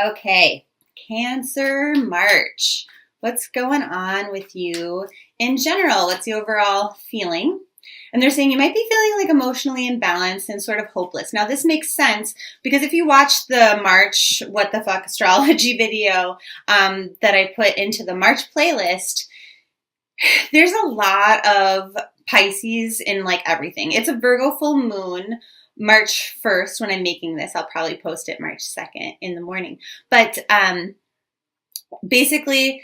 Okay, Cancer March. What's going on with you in general? What's the overall feeling? And they're saying you might be feeling like emotionally imbalanced and sort of hopeless. Now, this makes sense because if you watch the March What the Fuck astrology video that I put into the March playlist, there's a lot of Pisces in like everything. It's a Virgo full moon. March 1st, when I'm making this, I'll probably post it March 2nd in the morning. But basically,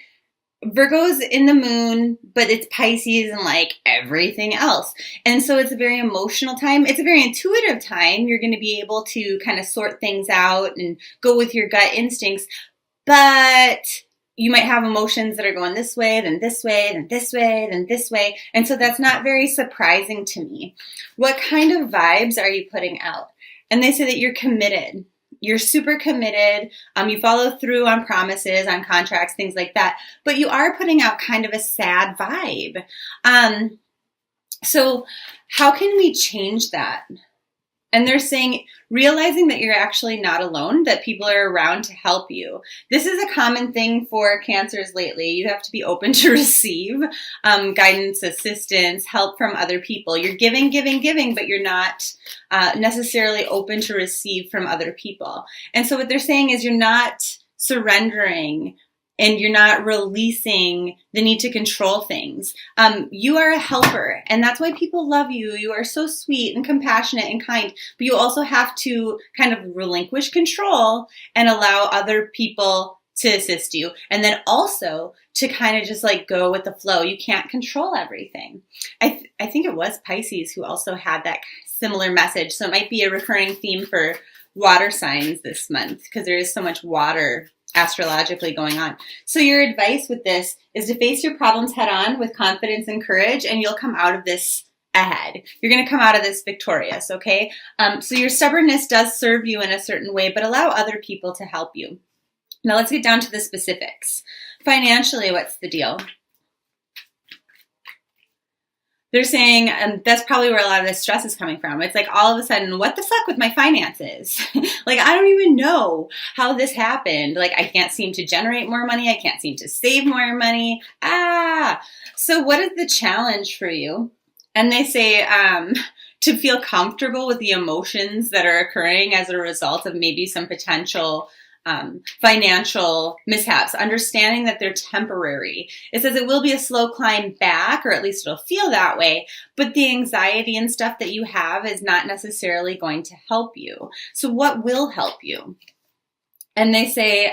Virgo's in the moon, but it's Pisces and like everything else. And so it's a very emotional time. It's a very intuitive time. You're going to be able to kind of sort things out and go with your gut instincts. But you might have emotions that are going this way, then this way, then this way, then this way. And so that's not very surprising to me. What kind of vibes are you putting out? And they say that you're committed. You're super committed. You follow through on promises, on contracts, things like that. But you are putting out kind of a sad vibe. So how can we change that? And they're saying, realizing that you're actually not alone, that people are around to help you. This is a common thing for Cancers lately. You have to be open to receive guidance, assistance, help from other people. You're giving, but you're not necessarily open to receive from other people. And so what they're saying is you're not surrendering and you're not releasing the need to control things. You are a helper, and that's why people love you. You are so sweet and compassionate and kind, but you also have to kind of relinquish control and allow other people to assist you. And then also to kind of just like go with the flow. You can't control everything. I think it was Pisces who also had that similar message. So it might be a recurring theme for water signs this month because there is so much water astrologically going on. So your advice with this is to face your problems head on with confidence and courage, and you'll come out of this ahead. You're going to come out of this victorious, okay? So your stubbornness does serve you in a certain way, but allow other people to help you. Now let's get down to the specifics. Financially, what's the deal? They're saying, and that's probably where a lot of this stress is coming from. It's like all of a sudden, what the fuck with my finances? Like, I don't even know how this happened. Like, I can't seem to generate more money. I can't seem to save more money. So what is the challenge for you? And they say to feel comfortable with the emotions that are occurring as a result of maybe some potential financial mishaps, understanding that they're temporary. It says it will be a slow climb back, or at least it'll feel that way, but the anxiety and stuff that you have is not necessarily going to help you. So what will help you? And they say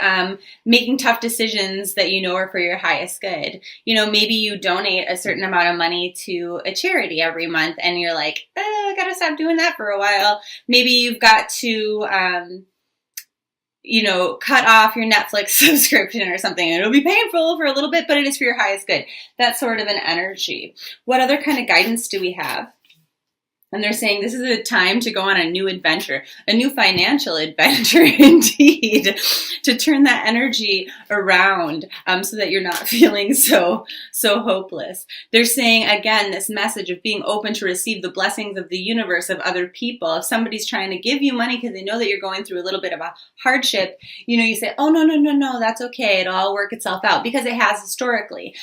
making tough decisions that you know are for your highest good. You know, maybe you donate a certain amount of money to a charity every month and you're like, I gotta stop doing that for a while. Maybe you've got to cut off your Netflix subscription or something. It'll be painful for a little bit, but it is for your highest good. That's sort of an energy. What other kind of guidance do we have? And they're saying this is a time to go on a new adventure, a new financial adventure indeed, to turn that energy around so that you're not feeling so hopeless. They're saying, again, this message of being open to receive the blessings of the universe, of other people. If somebody's trying to give you money because they know that you're going through a little bit of a hardship, you say, oh, no, that's okay. It'll all work itself out, because it has historically.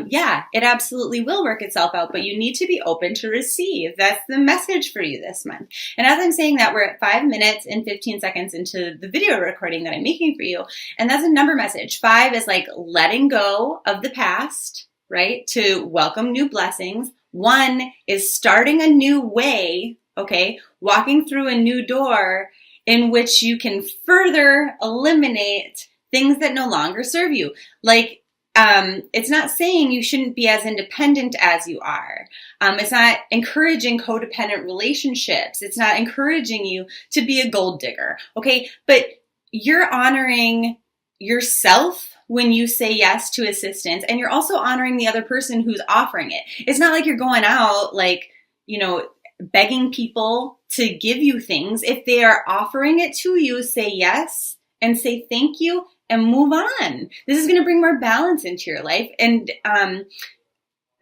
Yeah, it absolutely will work itself out, but you need to be open to receive. That's the message for you this month. And as I'm saying that, we're at 5 minutes and 15 seconds into the video recording that I'm making for you. And that's a number message. 5 is like letting go of the past, right? To welcome new blessings. 1 is starting a new way, okay? Walking through a new door in which you can further eliminate things that no longer serve you. Like, it's not saying you shouldn't be as independent as you are. It's not encouraging codependent relationships. It's not encouraging you to be a gold digger, okay? But you're honoring yourself when you say yes to assistance, and you're also honoring the other person who's offering it. It's not like you're going out begging people to give you things. If they are offering it to you, say yes and say thank you and move on. This is going to bring more balance into your life. And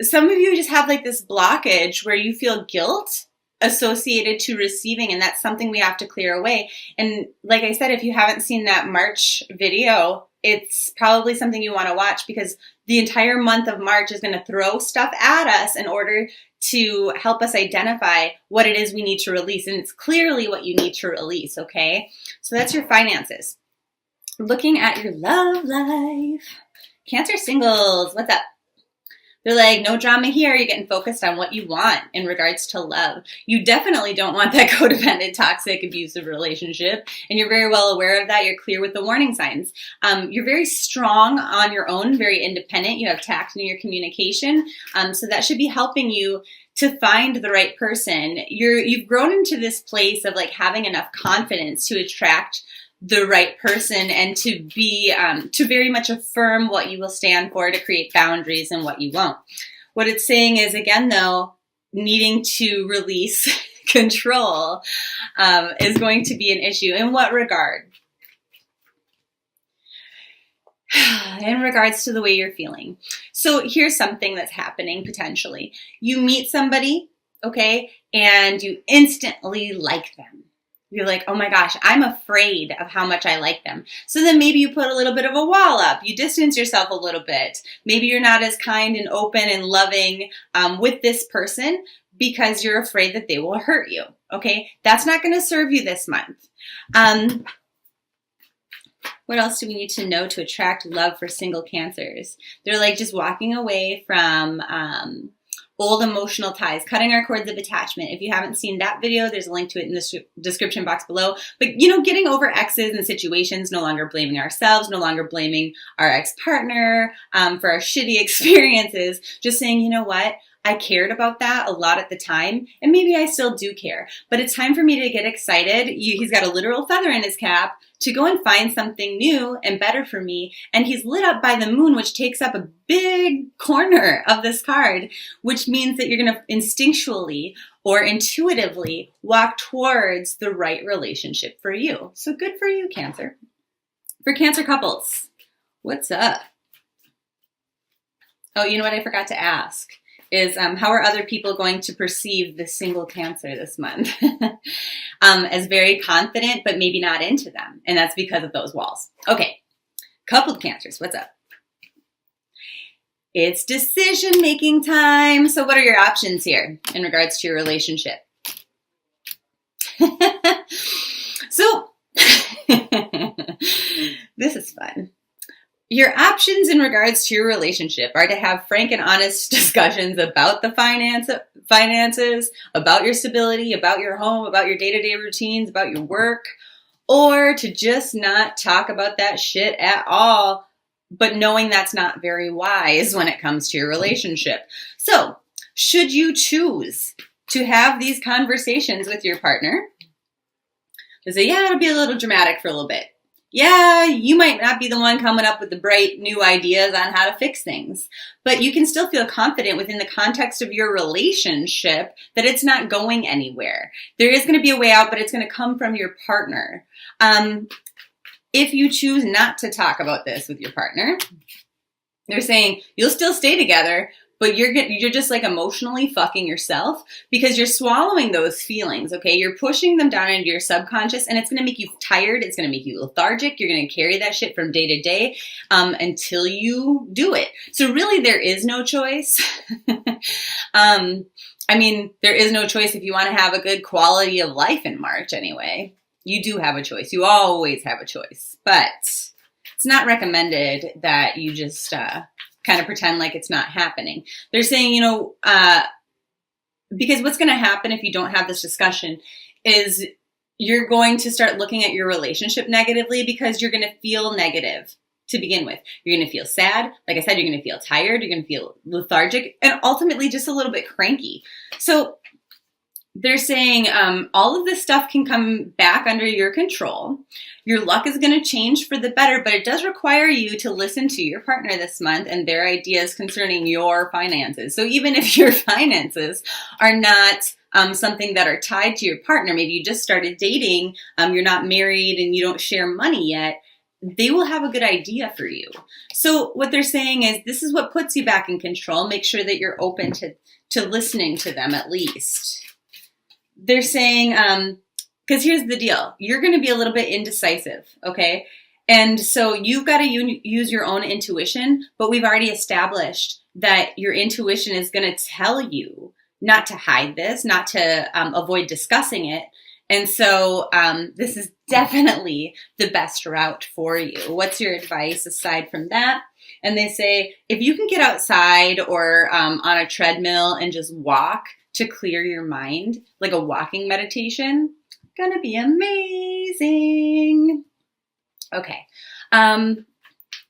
some of you just have like this blockage where you feel guilt associated to receiving, and that's something we have to clear away. And like I said, if you haven't seen that March video, it's probably something you want to watch, because the entire month of March is going to throw stuff at us in order to help us identify what it is we need to release. And it's clearly what you need to release, okay? So that's your finances. Looking at your love life. Cancer singles, what's up? They're like, no drama here. You're getting focused on what you want in regards to love. You definitely don't want that codependent, toxic, abusive relationship. And you're very well aware of that. You're clear with the warning signs. You're very strong on your own, very independent. You have tact in your communication. So that should be helping you to find the right person. You've grown into this place of like having enough confidence to attract the right person, and to be to very much affirm what you will stand for, to create boundaries and what you won't. What it's saying is, again, though, needing to release control is going to be an issue. In what regard? In regards to the way you're feeling. So here's something that's happening potentially. You meet somebody, okay, and you instantly like them. You're like, oh my gosh, I'm afraid of how much I like them. So then maybe you put a little bit of a wall up. You distance yourself a little bit. Maybe you're not as kind and open and loving with this person because you're afraid that they will hurt you. Okay, that's not going to serve you this month. What else do we need to know to attract love for single Cancers? They're like just walking away from old emotional ties, cutting our cords of attachment. If you haven't seen that video, there's a link to it in the description box below. But, you know, getting over exes and situations, no longer blaming ourselves, no longer blaming our ex-partner for our shitty experiences, just saying, you know what? I cared about that a lot at the time, and maybe I still do care, but it's time for me to get excited. He's got a literal feather in his cap to go and find something new and better for me, and he's lit up by the moon, which takes up a big corner of this card, which means that you're going to instinctually or intuitively walk towards the right relationship for you. So good for you, Cancer. For Cancer couples, what's up? Oh, you know what I forgot to ask? Is how are other people going to perceive the single Cancer this month? As very confident, but maybe not into them. And that's because of those walls. Okay, coupled Cancers, what's up? It's decision-making time. So what are your options here in regards to your relationship? So, this is fun. Your options in regards to your relationship are to have frank and honest discussions about the finances, about your stability, about your home, about your day-to-day routines, about your work, or to just not talk about that shit at all, but knowing that's not very wise when it comes to your relationship. So, should you choose to have these conversations with your partner, to say, yeah, it'll be a little dramatic for a little bit. Yeah, you might not be the one coming up with the bright new ideas on how to fix things, but you can still feel confident within the context of your relationship that it's not going anywhere. There is going to be a way out, but it's going to come from your partner. If you choose not to talk about this with your partner, they're saying you'll still stay together, but you're just like emotionally fucking yourself because you're swallowing those feelings, okay? You're pushing them down into your subconscious, and it's going to make you tired. It's going to make you lethargic. You're going to carry that shit from day to day until you do it. So really, there is no choice. I mean, there is no choice if you want to have a good quality of life in March anyway. You do have a choice. You always have a choice. But it's not recommended that you just kind of pretend like it's not happening. They're saying, you know, because what's going to happen if you don't have this discussion is you're going to start looking at your relationship negatively because you're going to feel negative to begin with. You're going to feel sad. Like I said, you're going to feel tired. You're going to feel lethargic and ultimately just a little bit cranky. So they're saying all of this stuff can come back under your control. Your luck is going to change for the better, but it does require you to listen to your partner this month and their ideas concerning your finances. So even if your finances are not something that are tied to your partner, maybe you just started dating, you're not married and you don't share money yet, they will have a good idea for you. So what they're saying is this is what puts you back in control. Make sure that you're open to listening to them at least. they're saying, because here's the deal. You're going to be a little bit indecisive, okay? And so you've got to use your own intuition, but we've already established that your intuition is going to tell you not to hide this, not to avoid discussing it. And so this is definitely the best route for you. What's your advice aside from that? And they say, if you can get outside or on a treadmill and just walk to clear your mind, like a walking meditation, gonna be amazing. Okay.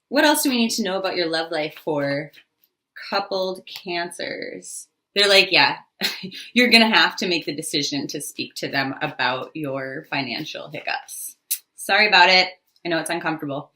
What else do we need to know about your love life for coupled Cancers? They're like, yeah, you're going to have to make the decision to speak to them about your financial hiccups. Sorry about it. I know it's uncomfortable.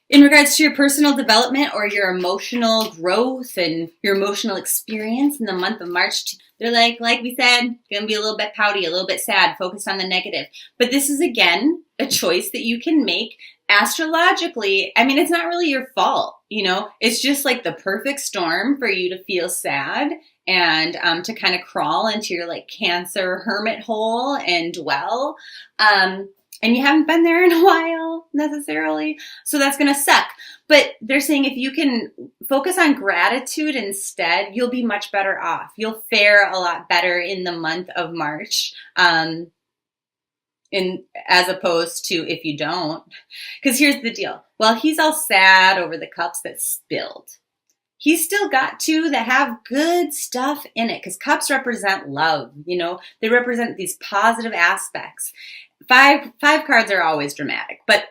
In regards to your personal development or your emotional growth and your emotional experience in the month of March, they're like we said, going to be a little bit pouty, a little bit sad, focused on the negative. But this is, again, a choice that you can make astrologically. I mean, it's not really your fault, you know? It's just like the perfect storm for you to feel sad and to kind of crawl into your like Cancer hermit hole and dwell. And you haven't been there in a while necessarily. So that's going to suck. But they're saying if you can focus on gratitude instead, you'll be much better off. You'll fare a lot better in the month of March. As opposed to if you don't. Because here's the deal. Well, he's all sad over the cups that spilled. He's still got two that have good stuff in it because cups represent love. You know, they represent these positive aspects. Five cards are always dramatic, but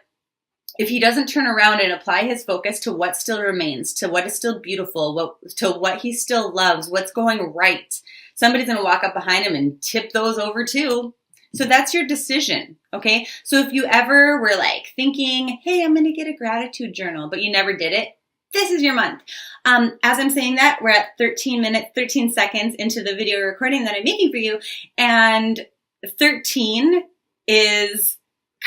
if he doesn't turn around and apply his focus to what still remains, to what is still beautiful, to what he still loves, what's going right, somebody's going to walk up behind him and tip those over too. So that's your decision, okay? So if you ever were like thinking, hey, I'm going to get a gratitude journal, but you never did it, this is your month. As I'm saying that, we're at 13 seconds into the video recording that I'm making for you, and 13 is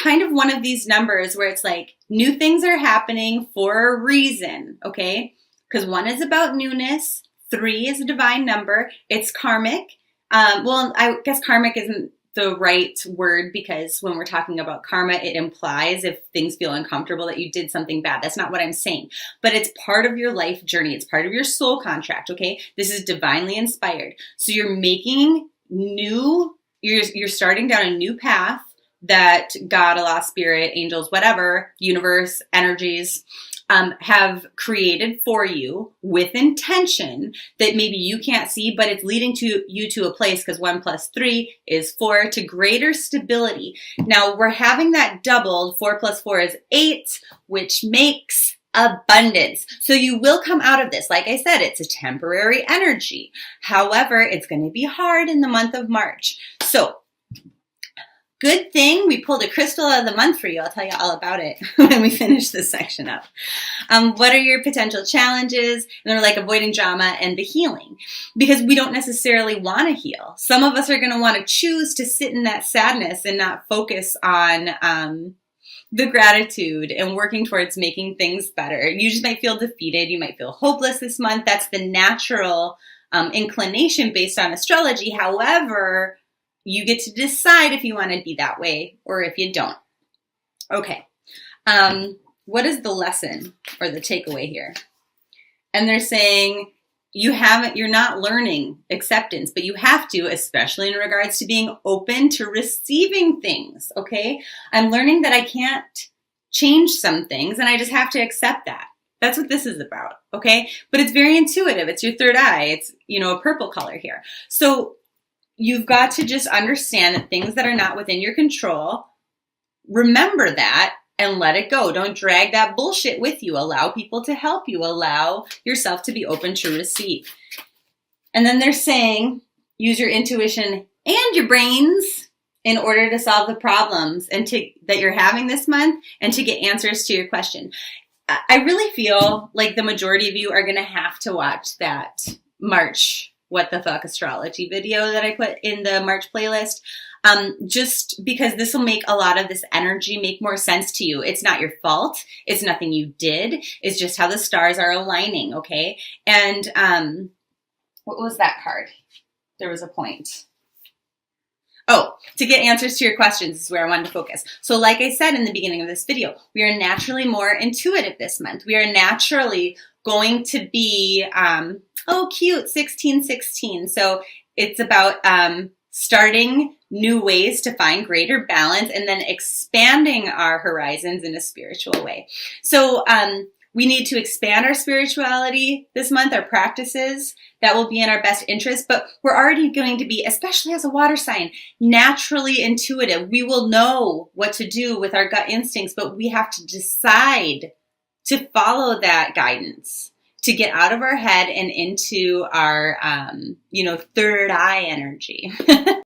kind of one of these numbers where it's like new things are happening for a reason, okay? Because 1 is about newness, 3 is a divine number, it's karmic. Well, I guess karmic isn't the right word because when we're talking about karma, it implies if things feel uncomfortable that you did something bad. That's not what I'm saying. But it's part of your life journey. It's part of your soul contract, okay? This is divinely inspired. So you're making you're starting down a new path that God, Allah, spirit, angels, whatever, universe, energies have created for you with intention that maybe you can't see, but it's leading you to a place because 1 + 3 is 4 to greater stability. Now we're having that doubled. 4 + 4 is 8, which makes abundance. So you will come out of this. Like I said, it's a temporary energy. However, it's going to be hard in the month of March. So good thing we pulled a crystal of the month for you. I'll tell you all about it when we finish this section up. What are your potential challenges? And they're like avoiding drama and the healing. Because we don't necessarily want to heal. Some of us are going to want to choose to sit in that sadness and not focus on the gratitude and working towards making things better. You just might feel defeated. You might feel hopeless this month. That's the natural inclination based on astrology. However, you get to decide if you want to be that way or if you don't. Okay. What is the lesson or the takeaway here? And they're saying you're not learning acceptance, but you have to, especially in regards to being open to receiving things. Okay. I'm learning that I can't change some things and I just have to accept that. That's what this is about. Okay. But it's very intuitive. It's your third eye. It's, a purple color here. So you've got to just understand that things that are not within your control, remember that and let it go. Don't drag that bullshit with you. Allow people to help you. Allow yourself to be open to receive. And then they're saying, use your intuition and your brains in order to solve the problems that you're having this month and to get answers to your question. I really feel like the majority of you are going to have to watch that March What the Fuck Astrology video that I put in the March playlist. Just because this will make a lot of this energy make more sense to you. It's not your fault. It's nothing you did. It's just how the stars are aligning, okay? And what was that card? There was a point. Oh, to get answers to your questions is where I wanted to focus. So like I said in the beginning of this video, we are naturally more intuitive this month. We are naturally going to be, oh, cute, 1616. So it's about starting new ways to find greater balance and then expanding our horizons in a spiritual way. So we need to expand our spirituality this month, our practices. That will be in our best interest, but we're already going to be, especially as a water sign, naturally intuitive. We will know what to do with our gut instincts, but we have to decide to follow that guidance, to get out of our head and into our, third eye energy.